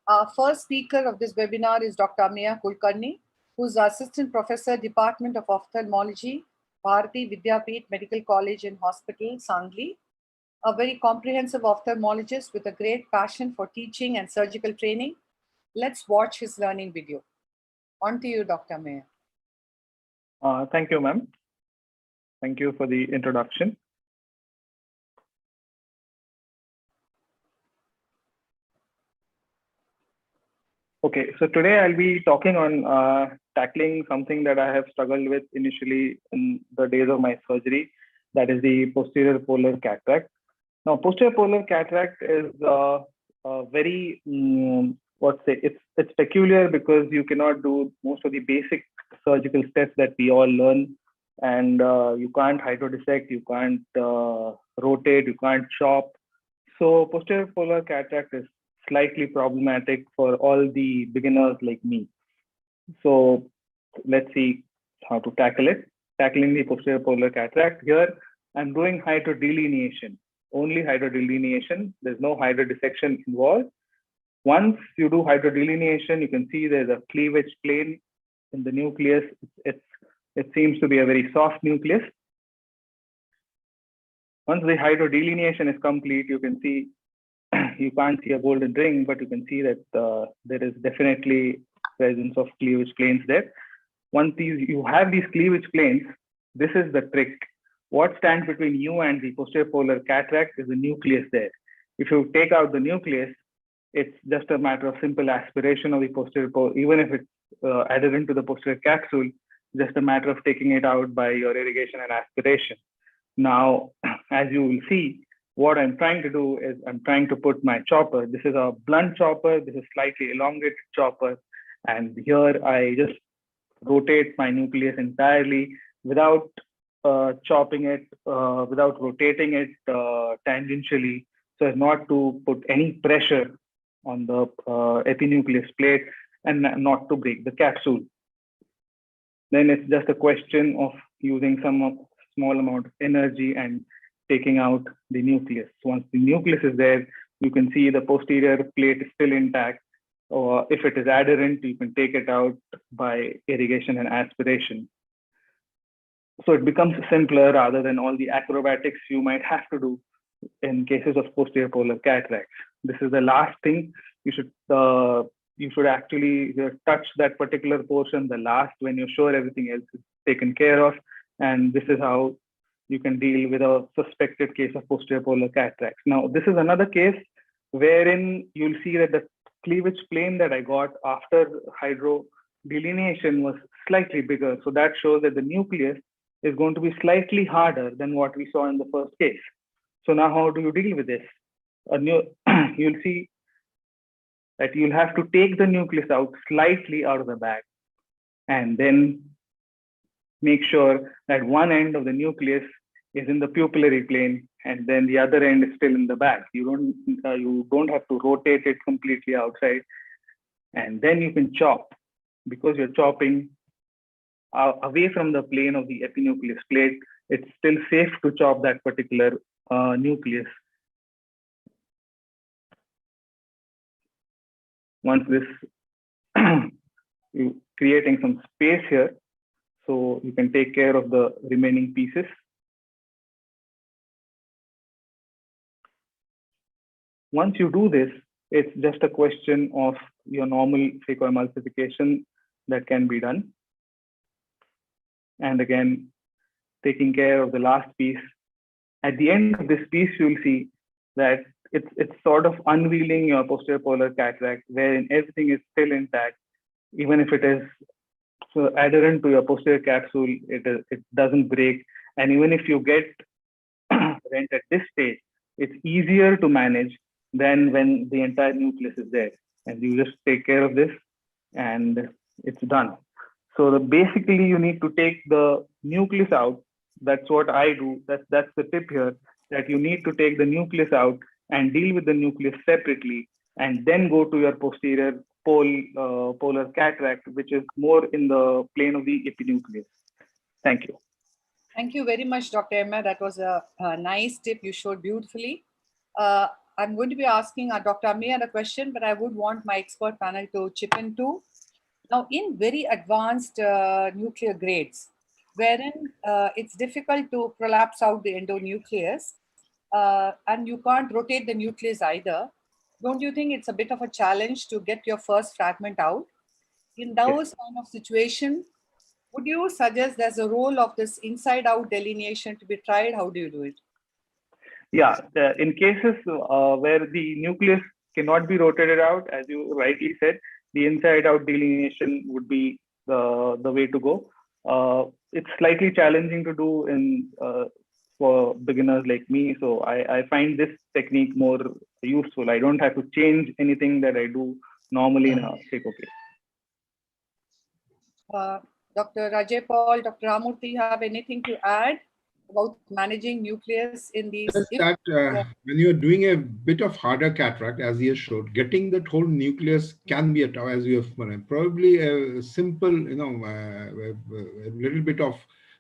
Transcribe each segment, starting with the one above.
Our first speaker of this webinar is Dr. Ameya Kulkarni, who is Assistant Professor, Department of Ophthalmology, Bharati Vidyapeeth Medical College and Hospital, Sangli. A very comprehensive ophthalmologist with a great passion for teaching and surgical training. Let's watch his learning video. On to you, Dr. Ameya. Thank you, ma'am. Thank you for the introduction. Okay, so today I'll be talking on tackling something that I have struggled with initially in the days of my surgery, that is the posterior polar cataract. Now, posterior polar cataract is very, it's peculiar because you cannot do most of the basic surgical steps that we all learn, and you can't hydrodissect, you can't rotate, you can't chop. So posterior polar cataract is slightly problematic for all the beginners like me. So let's see how to tackle it. Tackling the posterior polar cataract. Here, I'm doing hydrodelineation, only hydrodelineation. There's no hydrodissection involved. Once you do hydrodelineation, you can see there's a cleavage plane in the nucleus. It seems to be a very soft nucleus. Once the hydrodelineation is complete, you can see, you can't see a golden ring, but you can see that there is definitely presence of cleavage planes there. Once you have these cleavage planes, this is the trick. What stands between you and the posterior polar cataract is the nucleus there. If you take out the nucleus, it's just a matter of simple aspiration of the posterior polar, even if it's adherent to the posterior capsule, just a matter of taking it out by your irrigation and aspiration. Now, as you will see, what I'm trying to do is I'm trying to put my chopper. This is a blunt chopper. This is slightly elongated chopper. And here I just rotate my nucleus entirely without chopping it, without rotating it tangentially, so as not to put any pressure on the epinucleus plate and not to break the capsule. Then it's just a question of using some small amount of energy and taking out the nucleus. Once the nucleus is there, you can see the posterior plate is still intact. Or if it is adherent, you can take it out by irrigation and aspiration. So it becomes simpler rather than all the acrobatics you might have to do in cases of posterior polar cataracts. This is the last thing you should actually touch that particular portion the last when you're sure everything else is taken care of. And this is how you can deal with a suspected case of posterior polar cataracts. Now, this is another case wherein you'll see that the cleavage plane that I got after hydrodelineation was slightly bigger. So that shows that the nucleus is going to be slightly harder than what we saw in the first case. So now how do you deal with this? You'll see that you'll have to take the nucleus out slightly out of the bag and then make sure that one end of the nucleus is in the pupillary plane and then the other end is still in the bag. You don't have to rotate it completely outside, and then you can chop, because you're chopping away from the plane of the epinucleus plate. It's still safe to chop that particular nucleus. Once this, you're creating some space here, so you can take care of the remaining pieces. Once you do this, it's just a question of your normal phacoemulsification that can be done. And again, taking care of the last piece. At the end of this piece, you'll see that it's sort of unveiling your posterior polar cataract, wherein everything is still intact, even if it is adherent to your posterior capsule, it doesn't break. And even if you get rent at this stage, it's easier to manage than when the entire nucleus is there. And you just take care of this and it's done. So basically you need to take the nucleus out. That's what I do. That's the tip here, that you need to take the nucleus out and deal with the nucleus separately, and then go to your posterior polar cataract, which is more in the plane of the epinucleus. Thank you. Thank you very much, Dr. Ameya. That was a nice tip you showed beautifully. I'm going to be asking Dr. Amia the question, but I would want my expert panel to chip in too. Now, in very advanced nuclear grades, wherein it's difficult to prolapse out the endonucleus, and you can't rotate the nucleus either, don't you think it's a bit of a challenge to get your first fragment out? In those kind of situation, would you suggest there's a role of this inside-out delineation to be tried? How do you do it? Yeah, in cases where the nucleus cannot be rotated out, as you rightly said, the inside-out delineation would be the way to go. It's slightly challenging to do in for beginners like me, so I find this technique more useful. I don't have to change anything that I do normally in a phaco case. Dr. Rajay Paul, Dr. Ramurthy, have anything to add about managing nucleus in these? That when you're doing a bit of harder cataract, as you showed, getting that whole nucleus can be as you have probably a simple, a little bit of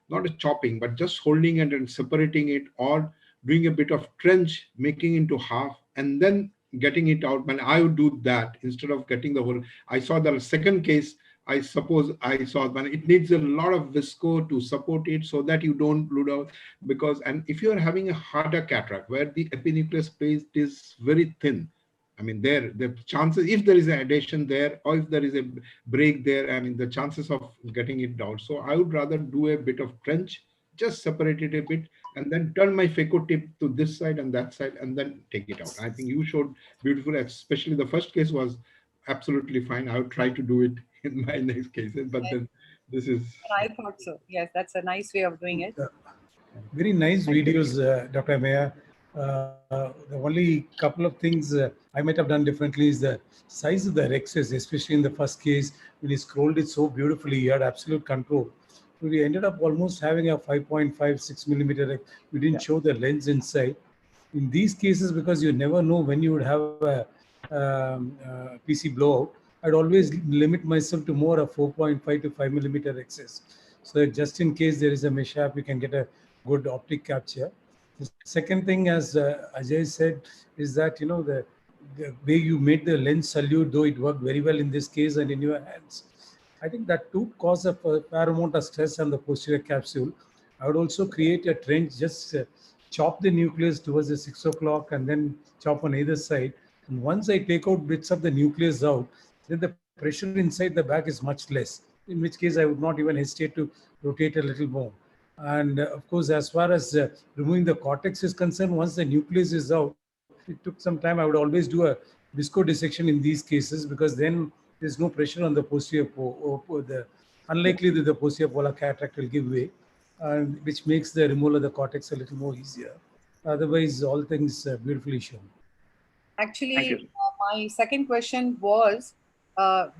not a chopping, but just holding it and separating it, or doing a bit of trench, making into half, and then getting it out. And I would do that instead of getting the whole. I saw the second case. I suppose I saw that it needs a lot of visco to support it so that you don't blood out, because, and if you're having a harder cataract where the epinucleus plate is very thin, I mean, the chances, if there is an adhesion there or if there is a break there, I mean, the chances of getting it down. So I would rather do a bit of trench, just separate it a bit, and then turn my phaco tip to this side and that side, and then take it out. I think you showed beautiful, especially the first case was absolutely fine. I would try to do it in my next cases, but then this is. I thought so. Yes, that's a nice way of doing it. Very nice videos, Dr. Amaya. The only couple of things I might have done differently is the size of the rexes, especially in the first case when he scrolled it so beautifully. He had absolute control. So we ended up almost having a 5.56 millimeter. We didn't show the lens inside. In these cases, because you never know when you would have a PC blowout, I'd always limit myself to more of 4.5 to 5 millimeter excess. So that just in case there is a mishap, you can get a good optic capture. The second thing, as Ajay said, is that, you know, the way you made the lens salute, though it worked very well in this case and in your hands, I think that too caused a fair amount of stress on the posterior capsule. I would also create a trench, just chop the nucleus towards the 6 o'clock and then chop on either side. And once I take out bits of the nucleus out, then the pressure inside the back is much less, in which case I would not even hesitate to rotate a little more. And of course, as far as removing the cortex is concerned, once the nucleus is out, it took some time. I would always do a visco dissection in these cases, because then there's no pressure on the posterior unlikely that the posterior polar cataract will give way, which makes the removal of the cortex a little more easier. Otherwise, all things beautifully shown. Actually, my second question was,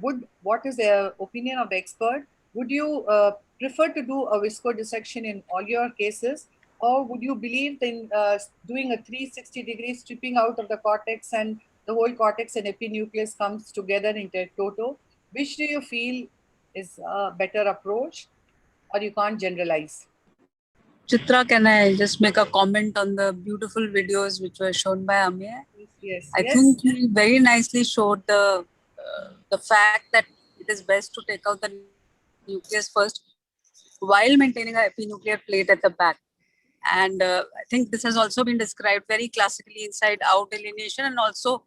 what is the opinion of the expert? Would you prefer to do a visco dissection in all your cases, or would you believe in doing a 360-degree stripping out of the cortex and the whole cortex and epinucleus comes together into a toto? Which do you feel is a better approach, or you can't generalize? Chitra, can I just make a comment on the beautiful videos which were shown by Amir? Yes. I think he very nicely showed the fact that it is best to take out the nucleus first while maintaining an epinuclear plate at the back. And I think this has also been described very classically inside out delineation, and also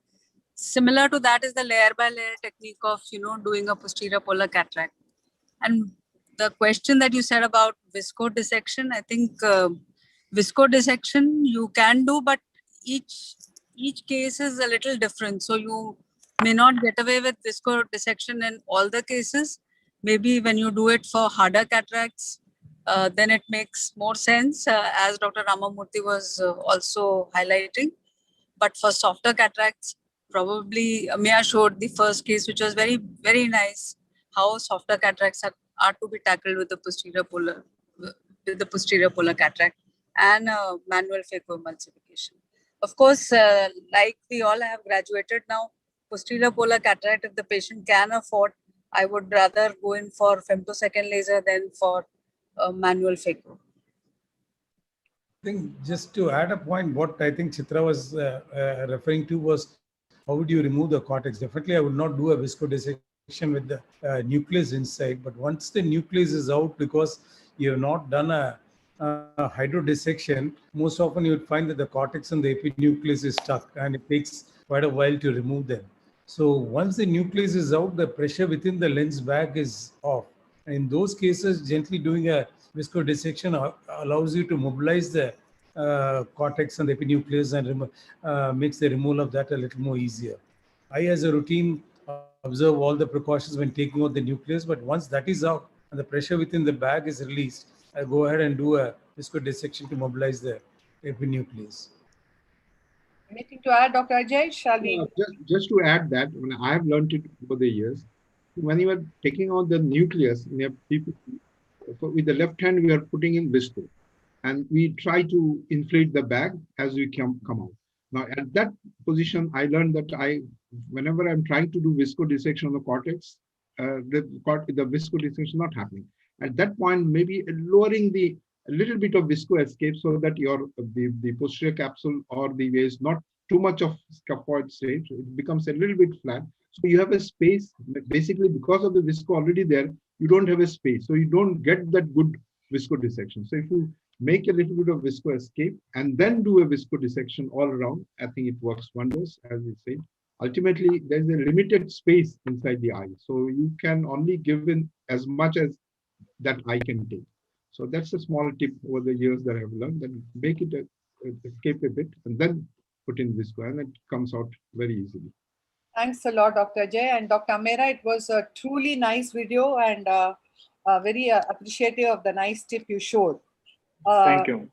similar to that is the layer by layer technique of, you know, doing a posterior polar cataract. And the question that you said about visco dissection, I think visco dissection you can do, but each case is a little different. So you may not get away with visco dissection in all the cases. Maybe when you do it for harder cataracts, then it makes more sense, as Dr. Ramamurthy was also highlighting. But for softer cataracts, probably Amia showed the first case, which was very, very nice, how softer cataracts are to be tackled with the posterior polar cataract and manual phacoemulsification. Of course, like we all have graduated now, posterior polar cataract, if the patient can afford, I would rather go in for femtosecond laser than for manual phaco. think just to add a point, what I think Chitra was referring to was how would you remove the cortex? Definitely, I would not do a viscodissection with the nucleus inside, but once the nucleus is out, because you have not done a hydrodissection, most often you would find that the cortex and the epinucleus is stuck, and it takes quite a while to remove them. So once the nucleus is out, the pressure within the lens bag is off. And in those cases, gently doing a viscodissection allows you to mobilize the cortex and the epinucleus and makes the removal of that a little more easier. I, as a routine, observe all the precautions when taking out the nucleus, but once that is out and the pressure within the bag is released, I go ahead and do a viscodissection to mobilize the epinucleus. Anything to add, Dr. Ajay? Shall we? Just to add that, when I have learned it over the years, when you are taking out the nucleus in a PPP, with the left hand, we are putting in visco, and we try to inflate the bag as we come out. Now, at that position, I learned that whenever I'm trying to do viscodissection on the cortex, the viscodissection is not happening. At that point, maybe lowering a little bit of visco escape so that the posterior capsule or the way is not too much of scaphoid state, it becomes a little bit flat. So you have a space, basically because of the visco already there, you don't have a space. So you don't get that good viscodissection. So if you make a little bit of visco escape and then do a viscodissection all around, I think it works wonders, as we say. Ultimately, there's a limited space inside the eye. So you can only give in as much as that eye can take. So that's a small tip over the years that I've learned, that make it escape a bit and then put in visco, and it comes out very easily. Thanks a lot, Dr. Ajay. And Dr. Mehra, it was a truly nice video and very appreciative of the nice tip you showed. Thank you.